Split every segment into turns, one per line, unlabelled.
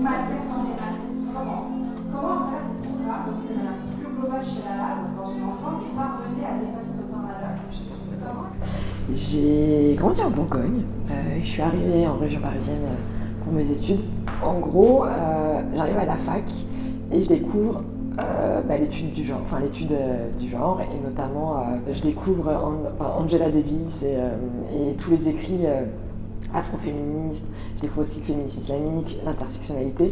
manière générale, comment à travers ces programmes, aussi de manière plus globale chez la LAB, dans son ensemble, vous parvenez à dépasser ce paradoxe?
J'ai grandi en Bourgogne, je suis arrivée en région parisienne pour mes études. En gros, j'arrive à la fac et je découvre l'étude du genre, et notamment je découvre Angela Davis et tous les écrits afroféministes, je découvre aussi le féminisme islamique, l'intersectionnalité.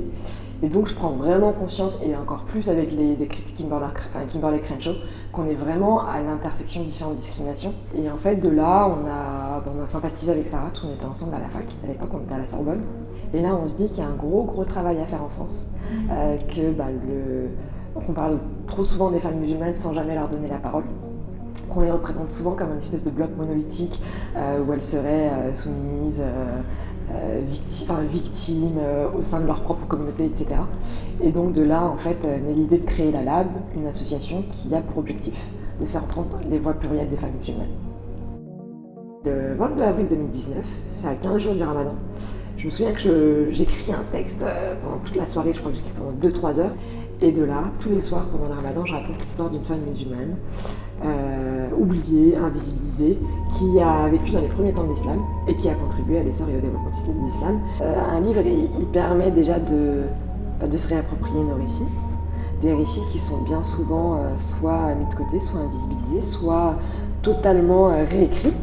Et donc je prends vraiment conscience, et encore plus avec les écrits de Kimberlé Crenshaw, qu'on est vraiment à l'intersection de différentes discriminations. Et en fait, de là, on a sympathisé avec Sarah, parce qu'on était ensemble à la fac. À l'époque, on était à la Sorbonne. Et là, on se dit qu'il y a un gros travail à faire en France, qu'on parle trop souvent des femmes musulmanes sans jamais leur donner la parole, qu'on les représente souvent comme une espèce de bloc monolithique où elles seraient soumises, victimes au sein de leur propre communauté, etc. Et donc de là, en fait, naît l'idée de créer la LAB, une association qui a pour objectif de faire entendre les voix plurielles des femmes musulmanes. Le 22 avril 2019, c'est à 15 jours du Ramadan, je me souviens que j'écris un texte pendant toute la soirée, je crois que j'écris pendant 2-3 heures, et de là, tous les soirs pendant le Ramadan, je raconte l'histoire d'une femme musulmane, oubliée, invisibilisée, qui a vécu dans les premiers temps de l'islam et qui a contribué à l'essor et au développement de l'islam. Un livre, il permet déjà de se réapproprier nos récits, des récits qui sont bien souvent soit mis de côté, soit invisibilisés, soit totalement réécrits.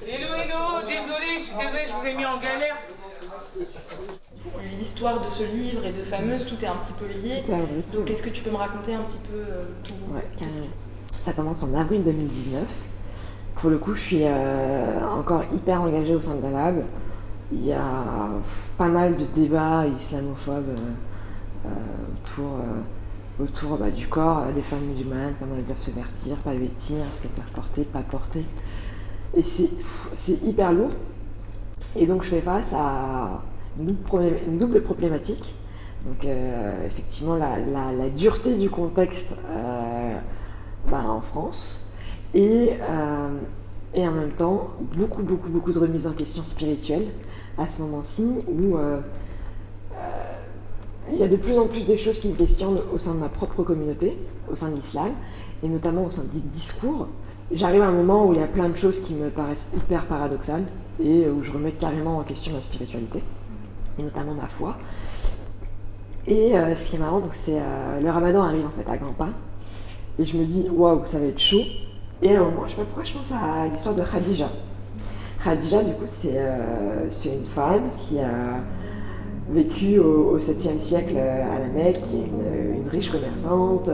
Hello, désolé, je vous ai mis en galère.
L'histoire de ce livre et de Fameuse, tout est un petit peu lié. Donc est-ce que tu peux me raconter un petit peu tout?
Ouais, carrément. Ça commence en avril 2019. Pour le coup, je suis encore hyper engagée au sein de la LAB. Il y a pas mal de débats islamophobes autour du corps des femmes musulmanes, comment elles doivent se vêtir, pas vêtir, ce qu'elles doivent porter, pas porter. Et c'est hyper lourd. Et donc je fais face à une double problématique. Donc effectivement la dureté du contexte en France et en même temps beaucoup de remises en question spirituelles à ce moment-ci où il y a de plus en plus des choses qui me questionnent au sein de ma propre communauté, au sein de l'islam, et notamment au sein des discours. J'arrive à un moment où il y a plein de choses qui me paraissent hyper paradoxales et où je remets carrément en question ma spiritualité, et notamment ma foi. Et ce qui est marrant, donc, c'est le Ramadan arrive en fait à grands pas, et je me dis waouh, ça va être chaud. Et à un moment, je sais pas pourquoi, je pense à l'histoire de Khadija. Khadija, du coup, c'est une femme qui a vécu au 7e siècle à la Mecque, qui est une riche commerçante.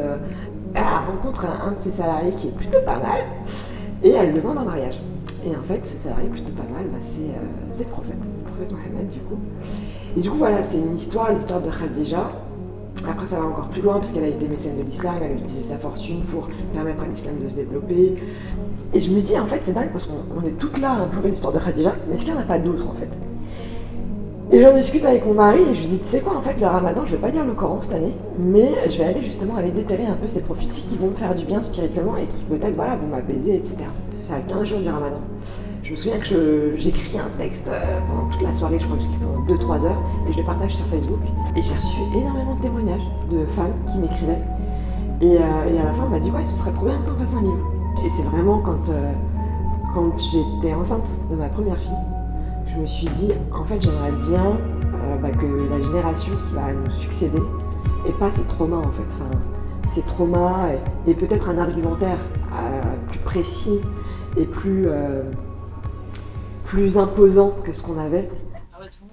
Elle rencontre un de ses salariés qui est plutôt pas mal, et elle le demande en mariage. Et en fait, ce salarié plutôt pas mal, c'est le prophète Mohammed, du coup. Et du coup, voilà, c'est l'histoire de Khadija. Après, ça va encore plus loin, parce qu'elle a été mécène de l'islam, elle a utilisé sa fortune pour permettre à l'islam de se développer. Et je me dis, en fait, c'est dingue, parce qu'on est toutes là à implorer l'histoire de Khadija, mais est-ce qu'il n'y en a pas d'autres, en fait? Et j'en discute avec mon mari et je lui dis, tu sais quoi, en fait, le Ramadan, je vais pas lire le Coran cette année, mais je vais aller déterrer un peu ces prophéties qui vont me faire du bien spirituellement et qui peut-être, vont m'apaiser, etc. C'est à 15 jours du Ramadan. Je me souviens que j'écris un texte pendant toute la soirée, je crois que j'écris pendant 2-3 heures, et je le partage sur Facebook. Et j'ai reçu énormément de témoignages de femmes qui m'écrivaient. Et à la fin, on m'a dit, ouais, ce serait trop bien que t'en fasses un livre. Et c'est vraiment quand j'étais enceinte de ma première fille, je me suis dit, en fait, j'aimerais bien que la génération qui va nous succéder ait pas ces traumas, en fait. Enfin, ces traumas et peut-être un argumentaire plus précis et plus imposant que ce qu'on avait.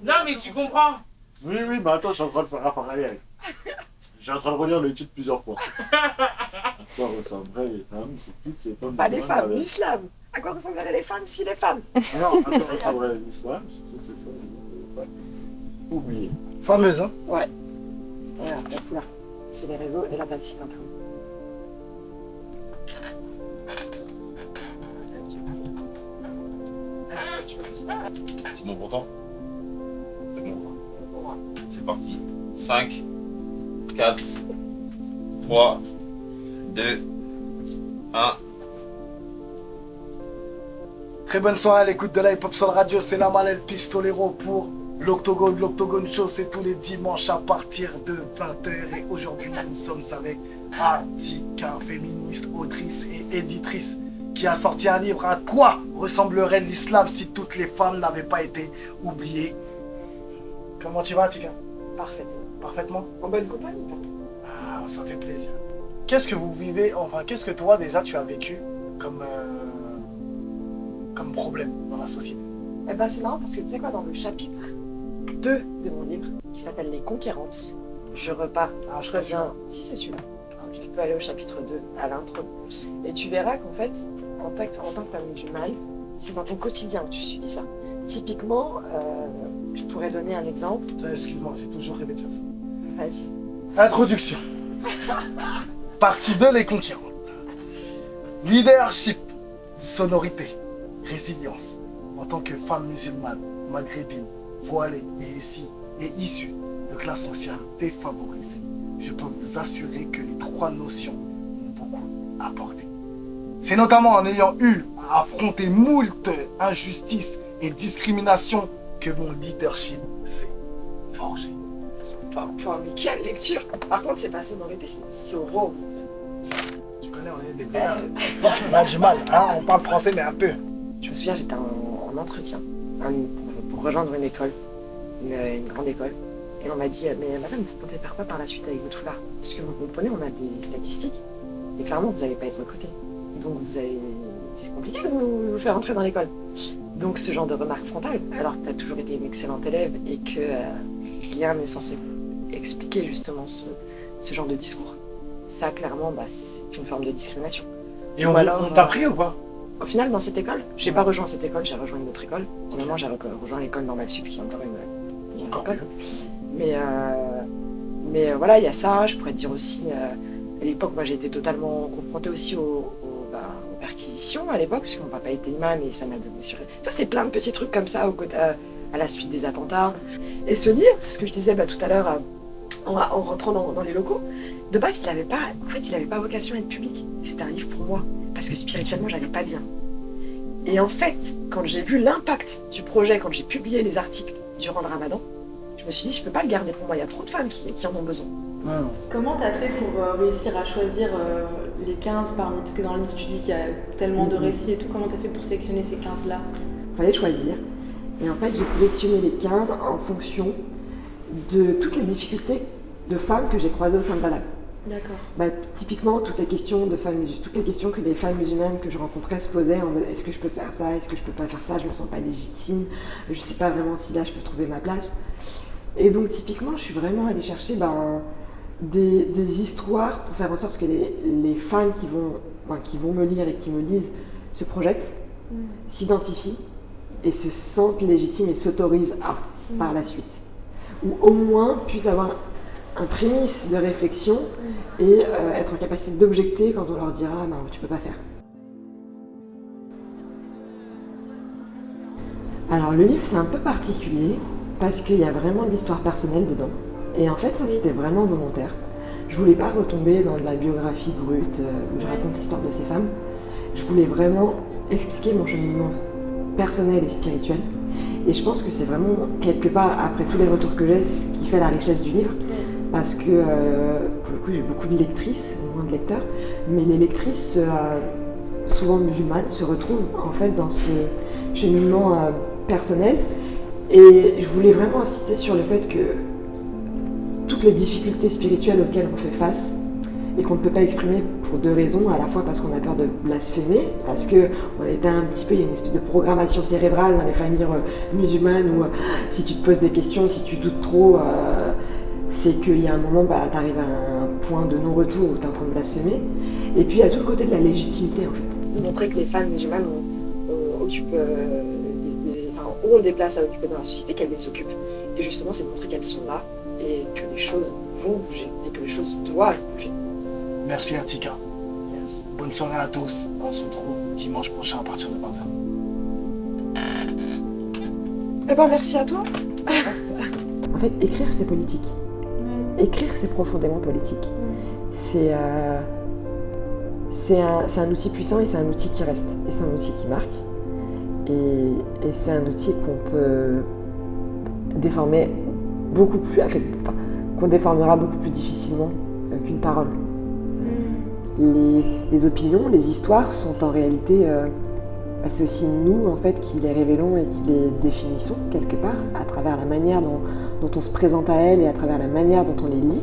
Non, mais tu comprends.
Oui, mais attends, je suis en train de faire un parallèle. Je suis en train de relire le titre plusieurs fois. À quoi ressembleraient les femmes si toutes ces femmes...
Pas les femmes, l'islam. À quoi ressembleraient les femmes si les femmes?
Non, à quoi ressemblerait l'islam si toutes ces femmes... Oubliez.
Fameuse, hein?
Ouais. Voilà, là, c'est les réseaux et là, t'as le site un peu.
C'est bon pour toi? C'est bon. C'est parti. 5,
4, 3, 2, 1.
Très bonne soirée à l'écoute de la Hip Hop Soul Radio, c'est la Malel Pistolero pour l'Octogone. L'Octogone Show, c'est tous les dimanches à partir de 20h. Et aujourd'hui, nous sommes avec Atika, féministe, autrice et éditrice, qui a sorti un livre. À quoi ressemblerait l'islam si toutes les femmes n'avaient pas été oubliées? Comment tu vas, Atika?
Parfaitement.
Parfaitement?
En bonne compagnie.
Ah, ça fait plaisir. Qu'est-ce que vous vivez, enfin, qu'est-ce que toi, déjà, tu as vécu comme problème dans la société?
Eh ben, c'est marrant parce que tu sais quoi, dans le chapitre 2 de mon livre, qui s'appelle Les Conquérantes, je repars, je reviens, si c'est celui-là, tu peux aller au chapitre 2, à l'intro, et tu verras qu'en fait, en tant que femme musulmane, c'est dans ton quotidien que tu subis ça. Typiquement, je pourrais donner un exemple.
Excuse-moi, j'ai toujours rêvé de faire ça.
Vas-y.
Introduction. Partie 2, les conquérantes. Leadership, sonorité, résilience. En tant que femme musulmane, maghrébine, voilée et issue de classe sociale défavorisée, je peux vous assurer que les trois notions m'ont beaucoup apporté. C'est notamment en ayant eu à affronter moult injustices et discriminations que mon leadership s'est forgé.
Mais quelle lecture! Par contre, c'est pas sonorité, c'est soro.
Tu connais, on est des blédards. On a du mal, hein, on parle français, mais un peu.
Je me souviens, j'étais en entretien pour rejoindre une école, une grande école. Et on m'a dit, mais madame, vous comptez faire quoi par la suite avec votre foulard? Parce que vous comprenez, on a des statistiques. Et clairement, vous n'allez pas être recruté. Donc c'est compliqué de vous faire entrer dans l'école. Donc ce genre de remarque frontale, alors que tu as toujours été une excellente élève et que rien n'est censé expliquer justement ce genre de discours. Ça, clairement, c'est une forme de discrimination.
Et on t'a pris ou pas?
Au final, dans cette école, j'ai pas rejoint cette école, j'ai rejoint une autre école. Finalement, j'ai rejoint l'école normale sup, qui est encore une école. Mais voilà, il y a ça. Je pourrais te dire aussi, à l'époque, moi, j'ai été totalement confrontée aussi aux perquisitions à l'époque, puisque mon papa était imam et ça m'a donné sur... Ça, c'est plein de petits trucs comme ça à la suite des attentats. Et ce livre, ce que je disais tout à l'heure en rentrant dans les locaux, de base, il avait pas vocation à être public. C'était un livre pour moi, parce que spirituellement, j'allais pas bien. Et en fait, quand j'ai vu l'impact du projet, quand j'ai publié les articles durant le Ramadan, je me suis dit, je peux pas le garder pour moi. Il y a trop de femmes qui en ont besoin.
Comment tu as fait pour réussir à choisir les 15 parmi... Parce que dans le livre, tu dis qu'il y a tellement de récits et tout. Comment tu as fait pour sélectionner ces 15-là?
Il fallait choisir. Et en fait, j'ai sélectionné les 15 en fonction de toutes les difficultés de femmes que j'ai croisées au sein de la lab.
D'accord.
Typiquement, toutes les questions que les femmes musulmanes que je rencontrais se posaient en mode, est-ce que je peux faire ça, est-ce que je peux pas faire ça, je me sens pas légitime, je sais pas vraiment si là je peux trouver ma place. Et donc typiquement, je suis vraiment allée chercher des histoires pour faire en sorte que les femmes qui vont me lire et qui me lisent se projettent, s'identifient et se sentent légitimes et s'autorisent par la suite. Ou au moins puissent avoir un prémisse de réflexion et être en capacité d'objecter quand on leur dira tu peux pas faire. Alors le livre c'est un peu particulier parce qu'il y a vraiment de l'histoire personnelle dedans. Et en fait ça c'était vraiment volontaire. Je voulais pas retomber dans de la biographie brute où je raconte l'histoire de ces femmes. Je voulais vraiment expliquer mon cheminement personnel et spirituel. Et je pense que c'est vraiment quelque part, après tous les retours que j'ai, ce qui fait la richesse du livre. Parce que, pour le coup, j'ai beaucoup de lectrices, moins de lecteurs, mais les lectrices, souvent musulmanes, se retrouvent en fait dans ce cheminement personnel. Et je voulais vraiment insister sur le fait que toutes les difficultés spirituelles auxquelles on fait face et qu'on ne peut pas exprimer pour deux raisons, à la fois parce qu'on a peur de blasphémer, parce qu'il y a une espèce de programmation cérébrale dans les familles musulmanes où si tu te poses des questions, si tu doutes trop, c'est qu'il y a un moment, tu arrives à un point de non-retour où tu es en train de blasphémer. Et puis il y a tout le côté de la légitimité en fait. Montrer que les femmes musulmanes ont des places à occuper dans la société, qu'elles les occupent. Et justement, c'est de montrer qu'elles sont là et que les choses vont bouger et que les choses doivent bouger.
Merci Atika. Merci. Bonne soirée à tous. On se retrouve dimanche prochain à partir de 20h.
Eh ben merci à toi. En fait, écrire c'est politique. écrire, c'est profondément politique. C'est un outil puissant et c'est un outil qui reste. Et c'est un outil qui marque. Et c'est un outil qu'on peut déformer beaucoup plus, qu'on déformera beaucoup plus difficilement qu'une parole. Les opinions, les histoires sont en réalité, c'est aussi nous en fait qui les révélons et qui les définissons quelque part à travers la manière dont on se présente à elles et à travers la manière dont on les lit.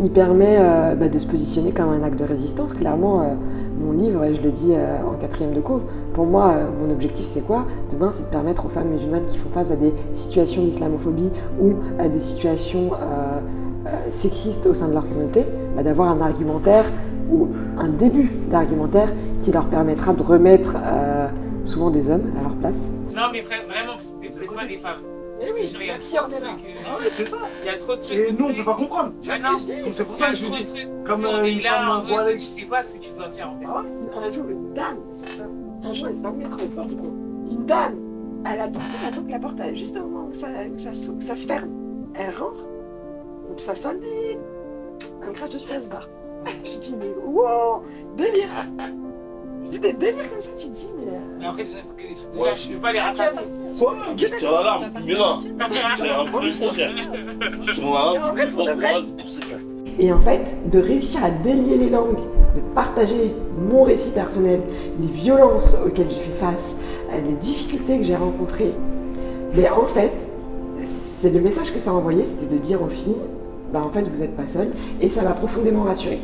Il permet de se positionner comme un acte de résistance. Clairement, mon livre, et je le dis en 4e de co, pour moi, mon objectif c'est quoi? Demain, c'est de permettre aux femmes musulmanes qui font face à des situations d'islamophobie ou à des situations sexistes au sein de leur communauté, d'avoir un argumentaire ou un début d'argumentaire qui leur permettra de remettre souvent des hommes à leur place.
Non, mais vraiment, vous n'êtes pas des femmes.
Eh oui,
il y a
si
trop
on
de
est là.
trucs.
C'est ça.
Il y a trop de trucs.
Et nous, on peut pas comprendre.
Tu vois ce que je dis?
C'est pour ça que je vous dis. Comme
on est
une
là,
femme
en mode,
voilée.
tu sais pas ce que tu dois faire en fait.
Ah ouais, un jour, une dame, un jour, elle s'est pas mettre au bord du pont. Une dame, elle attend que la porte, juste au moment où ça se ferme. Elle rentre, donc ça sonne, elle me crache dessus, elle se barre. Je dis, mais wow, délire! Je dis des délires comme ça, tu te dis, mais.
Mais après, déjà, il faut que les trucs de là, je peux pas les rattraper.
Quoi? Je tire l'alarme, mira. J'ai un peu de cher. Je m'en
En vrai, pour de vrai.
pour ces gars.
Et en fait, de réussir à délier les langues, de partager mon récit personnel, les violences auxquelles j'ai fait face, les difficultés que j'ai rencontrées, mais en fait, c'est le message que ça a envoyé, c'était de dire aux filles, en fait, vous n'êtes pas seules, et ça m'a profondément rassurée.